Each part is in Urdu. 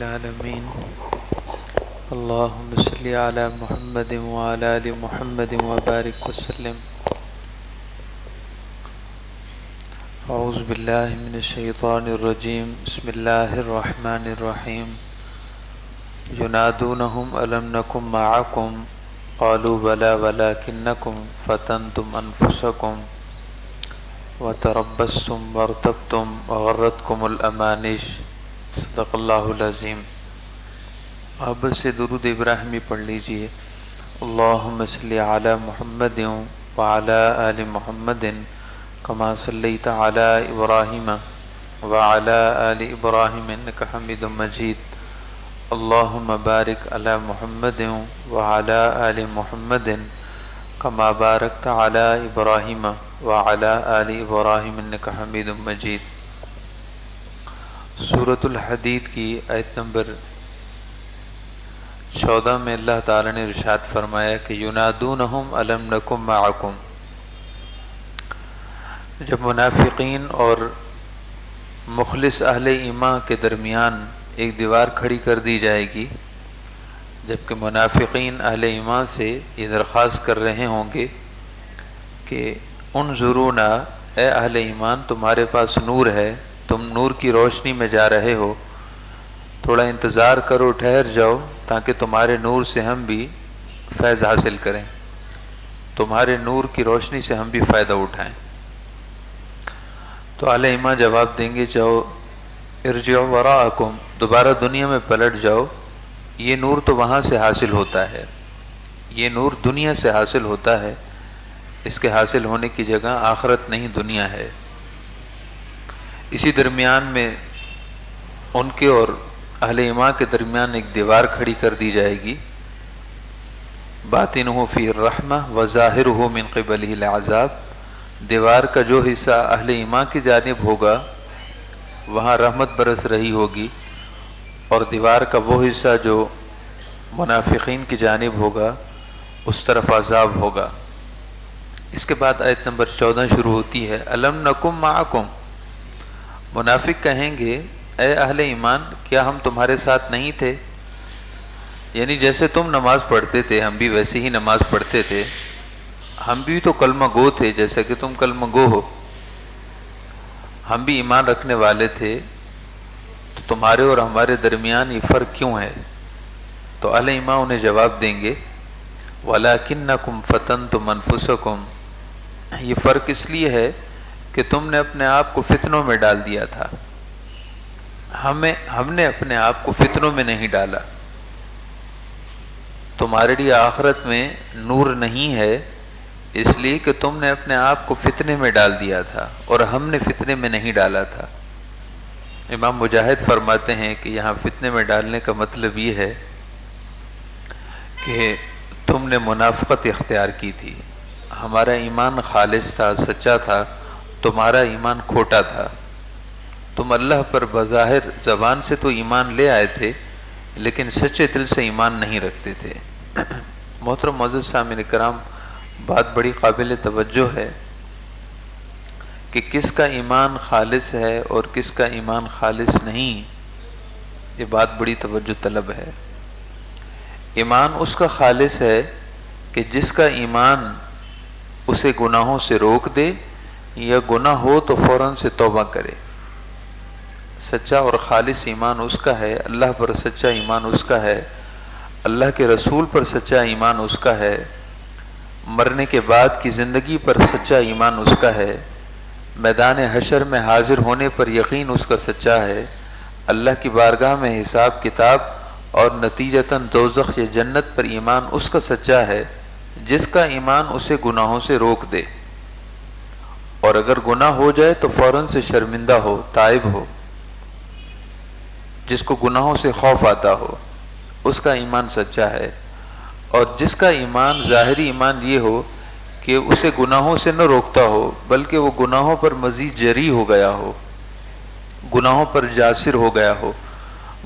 العالمين اللهم صل على محمد وعلى آل محمد وبارك وسلم اعوذ باللہ من الشیطان الرجیم بسم اللہ الرحمن الرحیم ینادونہم الم نکن معکم قالوا بلی ولکنکم فتنتم انفسکم وتربصتم وارتبتم وغرتکم الامانی صدق اللہ العظیم۔ محبت سے درود ابراہیمی پڑھ لیجئے۔ اللہم صلی علی محمد وعلی آل محمد کما صلیت علی ابراہیم وعلی آل ابراہیم انک حمید مجید۔ اللہم بارک علی محمد وعلی آل محمد کما بارکت علی ابراہیم وعلی آل ابراہیم انک حمید مجید۔ سورۃ الحدید کی آیت نمبر 14 میں اللہ تعالیٰ نے ارشاد فرمایا کہ ینادونہم الم نکن معکم۔ جب منافقین اور مخلص اہل ایمان کے درمیان ایک دیوار کھڑی کر دی جائے گی، جبکہ منافقین اہل ایمان سے یہ درخواست کر رہے ہوں گے کہ انظرونا، اے اہل ایمان تمہارے پاس نور ہے، تم نور کی روشنی میں جا رہے ہو، تھوڑا انتظار کرو، ٹھہر جاؤ تاکہ تمہارے نور سے ہم بھی فیض حاصل کریں، تمہارے نور کی روشنی سے ہم بھی فائدہ اٹھائیں۔ تو اہل ایمان جواب دیں گے جاؤ ارجعوا وراءکم، دوبارہ دنیا میں پلٹ جاؤ، یہ نور تو وہاں سے حاصل ہوتا ہے، یہ نور دنیا سے حاصل ہوتا ہے، اس کے حاصل ہونے کی جگہ آخرت نہیں دنیا ہے۔ اسی درمیان میں ان کے اور اہل ایمان کے درمیان ایک دیوار کھڑی کر دی جائے گی، باطنہ فیہ الرحمہ وظاہرہ من قبلہ العذاب، دیوار کا جو حصہ اہل ایمان کی جانب ہوگا وہاں رحمت برس رہی ہوگی، اور دیوار کا وہ حصہ جو منافقین کی جانب ہوگا اس طرف عذاب ہوگا۔ اس کے بعد آیت نمبر 14 شروع ہوتی ہے، الم نکن معکم، منافق کہیں گے اے اہل ایمان کیا ہم تمہارے ساتھ نہیں تھے؟ یعنی جیسے تم نماز پڑھتے تھے ہم بھی ویسے ہی نماز پڑھتے تھے، ہم بھی تو کلمہ گو تھے جیسا کہ تم کلمہ گو ہو، ہم بھی ایمان رکھنے والے تھے، تو تمہارے اور ہمارے درمیان یہ فرق کیوں ہے؟ تو اہل ایمان انہیں جواب دیں گے وَلَكِنَّكُمْ فَتَنْتُمْ أَنفُسَكُمْ، یہ فرق اس لیے ہے کہ تم نے اپنے آپ کو فتنوں میں ڈال دیا تھا، ہم نے اپنے آپ کو فتنوں میں نہیں ڈالا، تمہارے لیے آخرت میں نور نہیں ہے اس لیے کہ تم نے اپنے آپ کو فتنے میں ڈال دیا تھا اور ہم نے فتنے میں نہیں ڈالا تھا۔ امام مجاہد فرماتے ہیں کہ یہاں فتنے میں ڈالنے کا مطلب یہ ہے کہ تم نے منافقت اختیار کی تھی، ہمارا ایمان خالص تھا، سچا تھا، تمہارا ایمان کھوٹا تھا، تم اللہ پر بظاہر زبان سے تو ایمان لے آئے تھے لیکن سچے دل سے ایمان نہیں رکھتے تھے۔ محترم معزز سامعین کرام، بات بڑی قابل توجہ ہے کہ کس کا ایمان خالص ہے اور کس کا ایمان خالص نہیں، یہ بات بڑی توجہ طلب ہے۔ ایمان اس کا خالص ہے کہ جس کا ایمان اسے گناہوں سے روک دے یا گناہ ہو تو فوراً سے توبہ کرے۔ سچا اور خالص ایمان اس کا ہے، اللہ پر سچا ایمان اس کا ہے، اللہ کے رسول پر سچا ایمان اس کا ہے، مرنے کے بعد کی زندگی پر سچا ایمان اس کا ہے، میدان حشر میں حاضر ہونے پر یقین اس کا سچا ہے، اللہ کی بارگاہ میں حساب کتاب اور نتیجتاً دوزخ یا جنت پر ایمان اس کا سچا ہے جس کا ایمان اسے گناہوں سے روک دے، اور اگر گناہ ہو جائے تو فوراً سے شرمندہ ہو، تائب ہو، جس کو گناہوں سے خوف آتا ہو، اس کا ایمان سچا ہے۔ اور جس کا ایمان ظاہری ایمان یہ ہو کہ اسے گناہوں سے نہ روکتا ہو بلکہ وہ گناہوں پر مزید جری ہو گیا ہو، گناہوں پر جاسر ہو گیا ہو،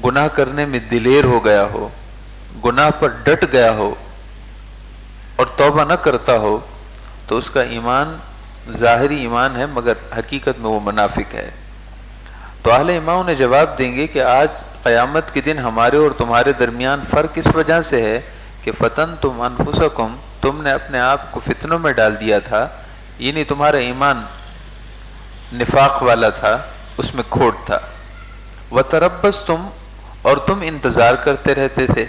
گناہ کرنے میں دلیر ہو گیا ہو، گناہ پر ڈٹ گیا ہو اور توبہ نہ کرتا ہو، تو اس کا ایمان ظاہری ایمان ہے مگر حقیقت میں وہ منافق ہے۔ تو اہل ایمان نے جواب دیں گے کہ آج قیامت کے دن ہمارے اور تمہارے درمیان فرق اس وجہ سے ہے کہ فتنتم انفسکم، تم نے اپنے آپ کو فتنوں میں ڈال دیا تھا، یعنی تمہارا ایمان نفاق والا تھا، اس میں کھوٹ تھا۔ وتربصتم، اور تم انتظار کرتے رہتے تھے،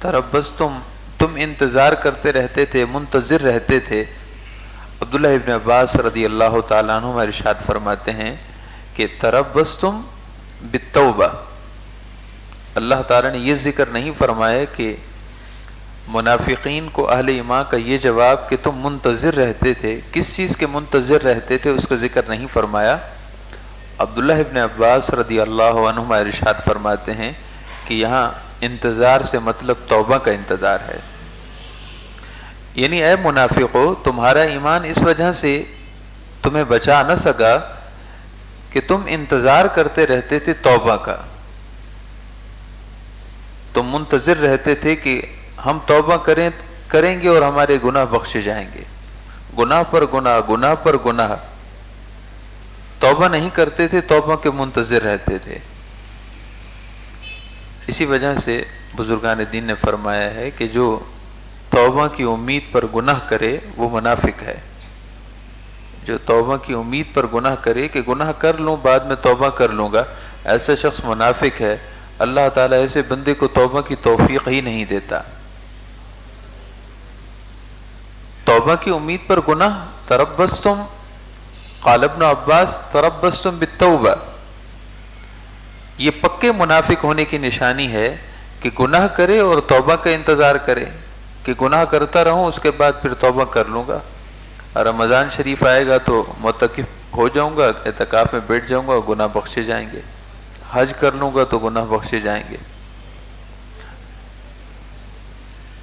تربصتم تم انتظار کرتے رہتے تھے، منتظر رہتے تھے۔ عبداللہ ابن عباس رضی اللہ تعالیٰ عنہ ارشاد فرماتے ہیں کہ تربصتم بالتوبہ، اللہ تعالیٰ نے یہ ذکر نہیں فرمایا کہ منافقین کو اہل ایمان کا یہ جواب کہ تم منتظر رہتے تھے، کس چیز کے منتظر رہتے تھے اس کا ذکر نہیں فرمایا۔ عبداللہ ابن عباس رضی اللہ عنہما ارشاد فرماتے ہیں کہ یہاں انتظار سے مطلب توبہ کا انتظار ہے، یعنی اے منافقو، تمہارا ایمان اس وجہ سے تمہیں بچا نہ سکا کہ تم انتظار کرتے رہتے تھے توبہ کا، تم منتظر رہتے تھے کہ ہم توبہ کریں گے اور ہمارے گناہ بخشے جائیں گے، گناہ پر گناہ، گناہ پر گناہ، توبہ نہیں کرتے تھے، توبہ کے منتظر رہتے تھے۔ اسی وجہ سے بزرگان دین نے فرمایا ہے کہ جو توبہ کی امید پر گناہ کرے وہ منافق ہے، جو توبہ کی امید پر گناہ کرے کہ گناہ کر لوں بعد میں توبہ کر لوں گا، ایسا شخص منافق ہے۔ اللہ تعالیٰ ایسے بندے کو توبہ کی توفیق ہی نہیں دیتا۔ توبہ کی امید پر گناہ، تربصتم، قال ابن عباس تربصتم بالتوبہ، یہ پکے منافق ہونے کی نشانی ہے کہ گناہ کرے اور توبہ کا انتظار کرے کہ گناہ کرتا رہوں اس کے بعد پھر توبہ کر لوں گا، رمضان شریف آئے گا تو معتکف ہو جاؤں گا، اعتکاف میں بیٹھ جاؤں گا اور گناہ بخشے جائیں گے، حج کر لوں گا تو گناہ بخشے جائیں گے،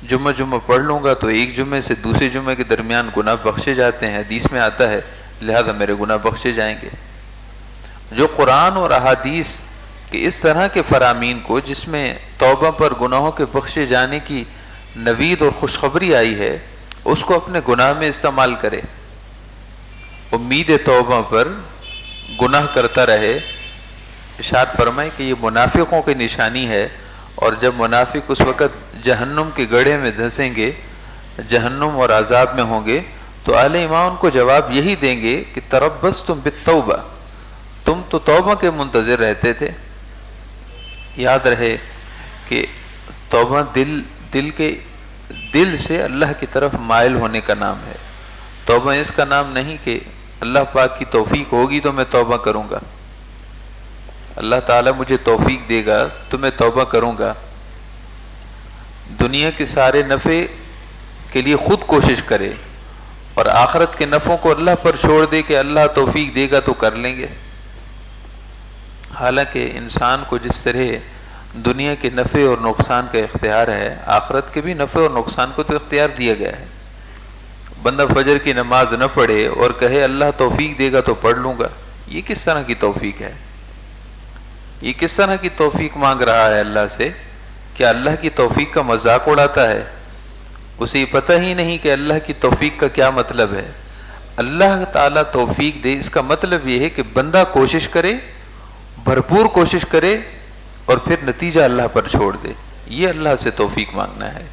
جمعہ پڑھ لوں گا تو ایک جمعے سے دوسرے جمعے کے درمیان گناہ بخشے جاتے ہیں، حدیث میں آتا ہے، لہذا میرے گناہ بخشے جائیں گے۔ جو قرآن اور احادیث کے اس طرح کے فرامین کو جس میں توبہ پر گناہوں کے بخشے جانے کی نوید اور خوشخبری آئی ہے اس کو اپنے گناہ میں استعمال کرے، امید توبہ پر گناہ کرتا رہے۔ ارشاد فرمائے کہ یہ منافقوں کی نشانی ہے، اور جب منافق اس وقت جہنم کے گڑھے میں دھنسیں گے، جہنم اور عذاب میں ہوں گے، تو اہل ایمان ان کو جواب یہی دیں گے کہ تربصتم بالتوبہ، تم تو توبہ کے منتظر رہتے تھے۔ یاد رہے کہ توبہ دل سے اللہ کی طرف مائل ہونے کا نام ہے، توبہ اس کا نام نہیں کہ اللہ پاک کی توفیق ہوگی تو میں توبہ کروں گا، اللہ تعالیٰ مجھے توفیق دے گا تو میں توبہ کروں گا۔ دنیا کے سارے نفع کے لیے خود کوشش کرے اور آخرت کے نفعوں کو اللہ پر چھوڑ دے کہ اللہ توفیق دے گا تو کر لیں گے۔ حالانکہ انسان کو جس طرح دنیا کے نفع اور نقصان کا اختیار ہے، آخرت کے بھی نفع اور نقصان کو تو اختیار دیا گیا ہے۔ بندہ فجر کی نماز نہ پڑھے اور کہے اللہ توفیق دے گا تو پڑھ لوں گا، یہ کس طرح کی توفیق ہے؟ یہ کس طرح کی توفیق مانگ رہا ہے اللہ سے؟ کیا اللہ کی توفیق کا مذاق اڑاتا ہے؟ اسے یہ پتہ ہی نہیں کہ اللہ کی توفیق کا کیا مطلب ہے۔ اللہ تعالیٰ توفیق دے، اس کا مطلب یہ ہے کہ بندہ کوشش کرے، بھرپور کوشش کرے اور پھر نتیجہ اللہ پر چھوڑ دے، یہ اللہ سے توفیق مانگنا ہے۔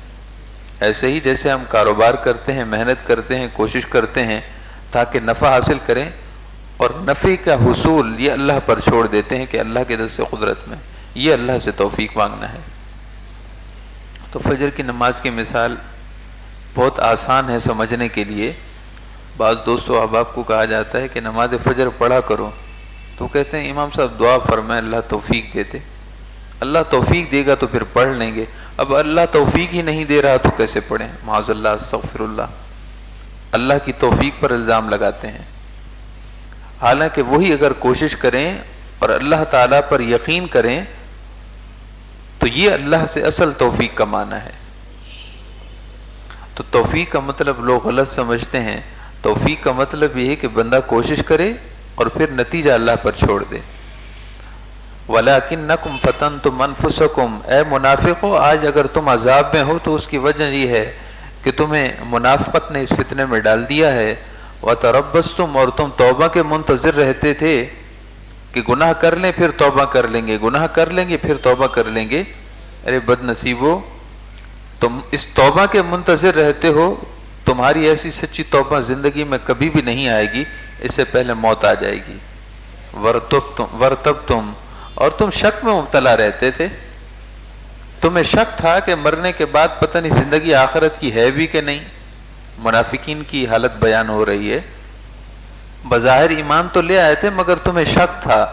ایسے ہی جیسے ہم کاروبار کرتے ہیں، محنت کرتے ہیں، کوشش کرتے ہیں تاکہ نفع حاصل کریں، اور نفع کا حصول یہ اللہ پر چھوڑ دیتے ہیں کہ اللہ کے دست قدرت میں، یہ اللہ سے توفیق مانگنا ہے۔ تو فجر کی نماز کی مثال بہت آسان ہے سمجھنے کے لیے۔ بعض دوستوں احباب کو کہا جاتا ہے کہ نماز فجر پڑھا کرو، تو کہتے ہیں امام صاحب دعا فرمائیں اللہ توفیق دیتے، اللہ توفیق دے گا تو پھر پڑھ لیں گے۔ اب اللہ توفیق ہی نہیں دے رہا تو کیسے پڑھیں؟ معاذ اللہ، استغفر اللہ، اللہ کی توفیق پر الزام لگاتے ہیں۔ حالانکہ وہی اگر کوشش کریں اور اللہ تعالیٰ پر یقین کریں تو یہ اللہ سے اصل توفیق کا معنی ہے۔ تو توفیق کا مطلب لوگ غلط سمجھتے ہیں، توفیق کا مطلب یہ ہے کہ بندہ کوشش کرے اور پھر نتیجہ اللہ پر چھوڑ دے۔ وَلَكِنَّكُمْ فَتَنْتُمْ أَنفُسَكُمْ، اے منافقو آج اگر تم عذاب میں ہو تو اس کی وجہ یہ ہے کہ تمہیں منافقت نے اس فتنے میں ڈال دیا ہے۔ وَتَرَبَّصْتُمْ، اور تم توبہ کے منتظر رہتے تھے، کہ گناہ کر لیں پھر توبہ کر لیں گے، گناہ کر لیں گے پھر توبہ کر لیں گے۔ ارے بد نصیبو، تم اس توبہ کے منتظر رہتے ہو، تمہاری ایسی سچی توبہ زندگی میں کبھی بھی نہیں آئے گی، اس سے پہلے موت آ جائے گی۔ ورتبتم، اور تم شک میں مبتلا رہتے تھے، تمہیں شک تھا کہ مرنے کے بعد پتہ نہیں زندگی آخرت کی ہے بھی کہ نہیں۔ منافقین کی حالت بیان ہو رہی ہے، بظاہر ایمان تو لے آئے تھے مگر تمہیں شک تھا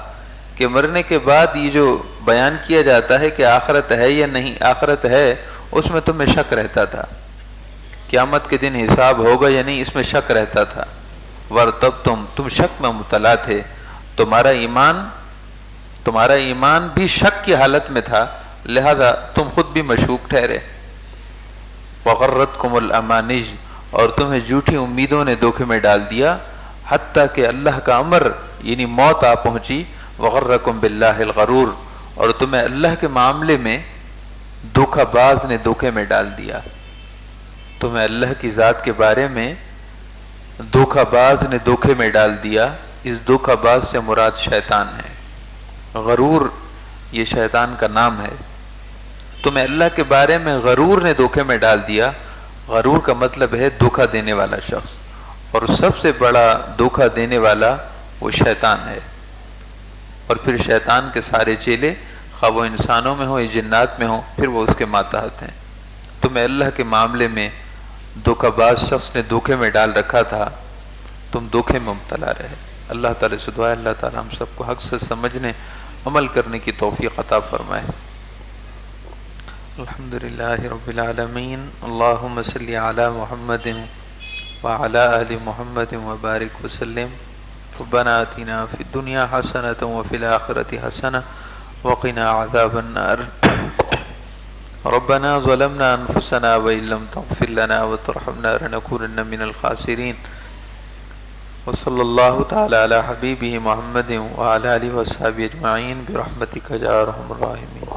کہ مرنے کے بعد یہ جو بیان کیا جاتا ہے کہ آخرت ہے یا نہیں، آخرت ہے، اس میں تمہیں شک رہتا تھا، قیامت کے دن حساب ہوگا یا نہیں، اس میں شک رہتا تھا۔ ورتبتم، تم شک میں مبتلا تھے، تمہارا ایمان بھی شک کی حالت میں تھا، لہذا تم خود بھی مشکوک ٹھہرے۔ وغرتکم الامانج، اور تمہیں جھوٹی امیدوں نے دھوکے میں ڈال دیا، حتیٰ کہ اللہ کا امر یعنی موت آ پہنچی۔ وغرکم باللہ الغرور، اور تمہیں اللہ کے معاملے میں دھوکہ باز نے دھوکے میں ڈال دیا، تمہیں اللہ کی ذات کے بارے میں دھوکہ باز نے دھوکے میں ڈال دیا۔ اس دھوکہ باز سے مراد شیطان ہے، غرور یہ شیطان کا نام ہے۔ تمہیں اللہ کے بارے میں غرور نے دھوکے میں ڈال دیا۔ غرور کا مطلب ہے دھوکہ دینے والا شخص، اور سب سے بڑا دھوکہ دینے والا وہ شیطان ہے۔ اور پھر شیطان کے سارے چیلے، خواہ وہ انسانوں میں ہوں یا جنات میں ہوں، پھر وہ اس کے ماتحت ہیں۔ تمہیں اللہ کے معاملے میں دھوکہ باز شخص نے دھوکے میں ڈال رکھا تھا، تم دھوکے میں مبتلا رہے۔ اللہ تعالی سے دعا ہے اللہ تعالی ہم سب کو حق سے سمجھنے، عمل کرنے کی توفیق عطا فرمائے۔ الحمدللہ رب العالمین، اللہم صلی علی محمد وعلی آل محمد وبارک وسلم۔ ربنا آتنا فی الدنیا حسنۃ وفی الآخرۃ حسنۃ وقنا عذاب النار۔ ربنا ظلمنا انفسنا وإن لم تغفر لنا وترحمنا لنكونن من الخاسرین۔ وصلی اللہ تعالی علی حبیبہ محمد وعلی آلہ وصحبہ اجمعین برحمتک یا ارحم الراحمین۔